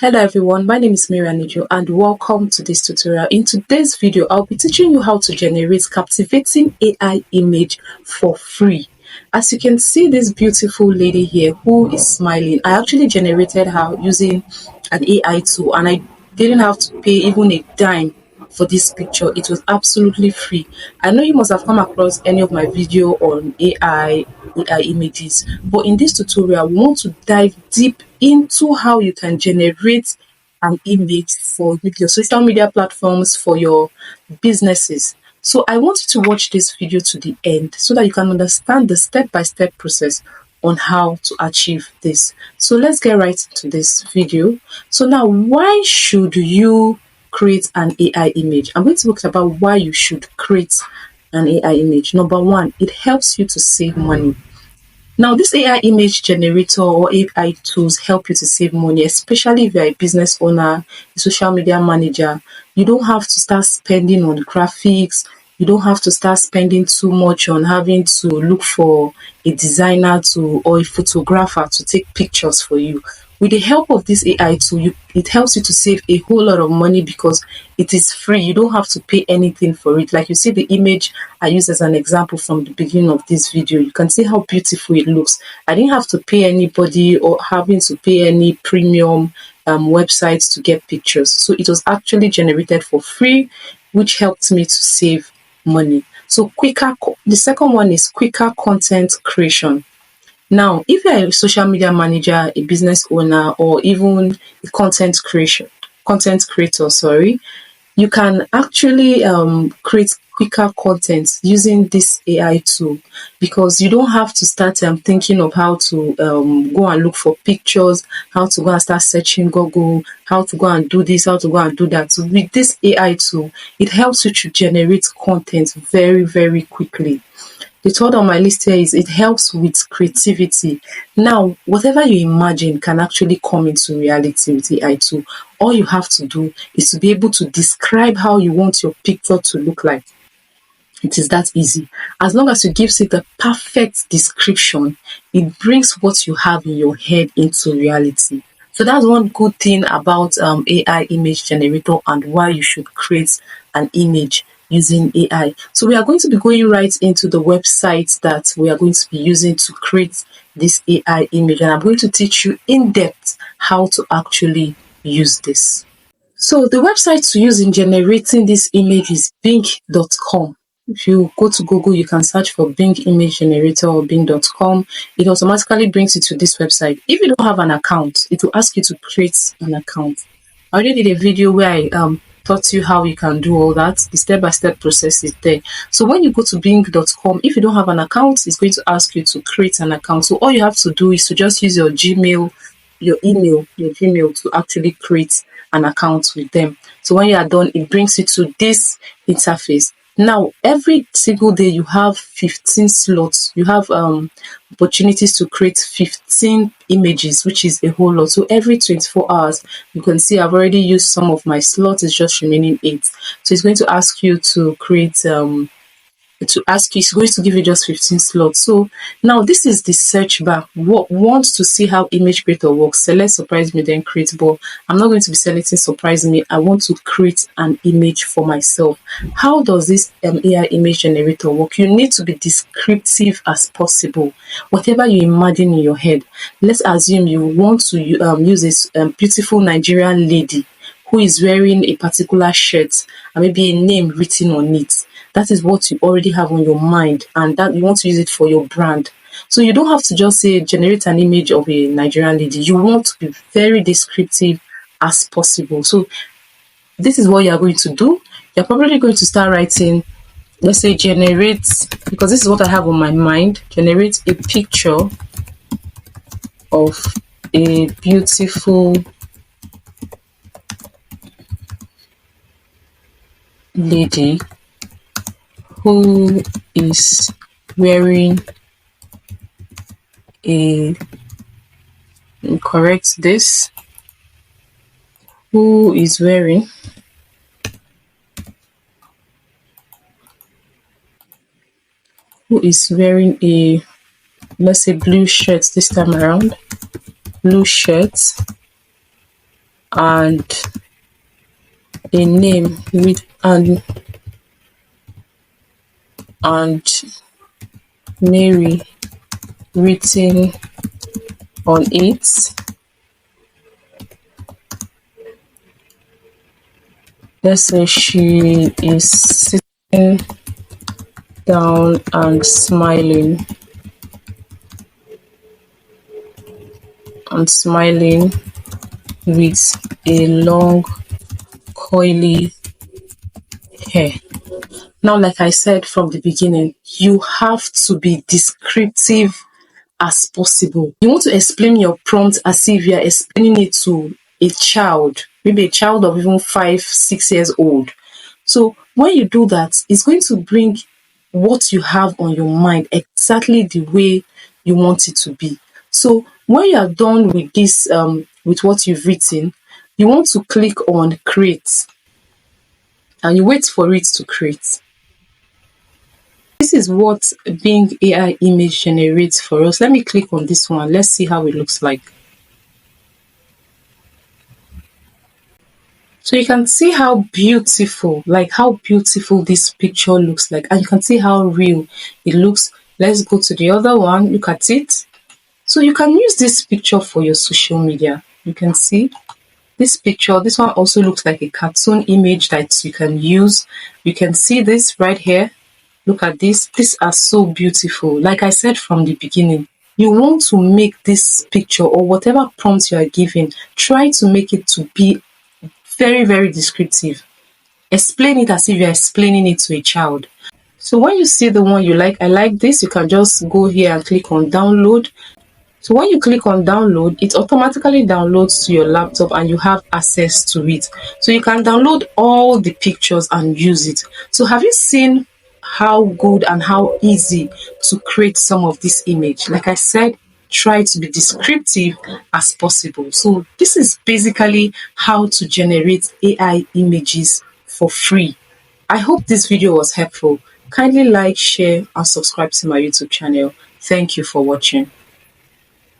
Hello everyone, my name is Aneju and welcome to this tutorial. In today's video, I'll be teaching you how to generate captivating AI image for free. As you can see this beautiful lady here who is smiling, I actually generated her using an AI tool and I didn't have to pay even a dime for this picture. It was absolutely free. I know you must have come across any of my video on AI images, but in this tutorial we want to dive deep into how you can generate an image for your social media platforms, for your businesses. So I want you to watch this video to the end so that you can understand the step-by-step process on how to achieve this. So let's get right into this video. So now, why should you create an AI image? I'm going to talk about why you should create an AI image. Number one, it helps you to save money. Now, this AI image generator or AI tools help you to save money, especially if you're a business owner, a social media manager. You don't have to start spending on graphics. You don't have to start spending too much on having to look for a designer or a photographer to take pictures for you. With the help of this AI tool, it helps you to save a whole lot of money because it is free. You don't have to pay anything for it. Like you see the image I used as an example from the beginning of this video. You can see how beautiful it looks. I didn't have to pay anybody or having to pay any premium websites to get pictures. So it was actually generated for free, which helped me to save money. So the second one is quicker content creation. Now, if you're a social media manager, a business owner, or even a content creator, you can actually create quicker content using this AI tool because you don't have to start thinking of how to go and look for pictures, how to go and start searching Google, how to go and do this, how to go and do that. So with this AI tool, it helps you to generate content very, very quickly. The third on my list here is it helps with creativity. Now, whatever you imagine can actually come into reality with AI tool. All you have to do is to be able to describe how you want your picture to look like. It is that easy. As long as you give it a perfect description, it brings what you have in your head into reality. So that's one good thing about AI image generator and why you should create an image using AI. So we are going to be going right into the website that we are going to be using to create this AI image, and I'm going to teach you in depth how to actually use this. So the website to use in generating this image is bing.com. If you go to Google, you can search for Bing image generator or bing.com. It automatically brings you to this website. If you don't have an account, it will ask you to create an account. I already did a video where I taught you how you can do all that. The step-by-step process is there. So when you go to bing.com, if you don't have an account, it's going to ask you to create an account. So all you have to do is to just use your Gmail, your Gmail to actually create an account with them. So when you are done, it brings you to this interface. Now, every single day you have 15 slots. You have opportunities to create 15 images, which is a whole lot. So every 24 hours, you can see I've already used some of my slots. It's just remaining 8. So it's going to ask you to create it's going to give you just 15 slots. So now this is the search bar. Wants to see how image creator works. Select surprise me, then create. But I'm not going to be selecting surprise me. I want to create an image for myself. How does this AI image generator work? You need to be descriptive as possible. Whatever you imagine in your head. Let's assume you want to use this beautiful Nigerian lady who is wearing a particular shirt and maybe a name written on it. That is what you already have on your mind and that you want to use it for your brand. So you don't have to just say generate an image of a Nigerian lady. You want to be very descriptive as possible. So this is what you are going to do. You're probably going to start writing, let's say generate, because this is what I have on my mind, generate a picture of a beautiful lady who is wearing who is wearing a, let's say, blue shirt this time around, blue shirt, and a name with and Mary written on it. Let's say she is sitting down and smiling with a long coily hair. Now, like I said from the beginning, you have to be descriptive as possible. You want to explain your prompt as if you are explaining it to a child, maybe a child of even 5, 6 years old. So when you do that, it's going to bring what you have on your mind exactly the way you want it to be. So when you are done with this, with what you've written, you want to click on create and you wait for it to create. This is what Bing AI image generates for us. Let me click on this one. Let's see how it looks like. So you can see how beautiful, this picture looks like, and you can see how real it looks. Let's go to the other one. Look at it. So you can use this picture for your social media. You can see this picture. This one also looks like a cartoon image that you can use. You can see this right here. Look at this. These are so beautiful. Like I said from the beginning, you want to make this picture or whatever prompt you are giving, try to make it to be very, very descriptive. Explain it as if you're explaining it to a child. So when you see the one you like, I like this, you can just go here and click on download. So when you click on download, it automatically downloads to your laptop and you have access to it. So you can download all the pictures and use it. So have you seen how good and how easy to create some of this image? Like I said, try to be descriptive as possible. So this is basically how to generate AI images for free. I hope this video was helpful. Kindly like, share and subscribe to my YouTube channel. Thank you for watching.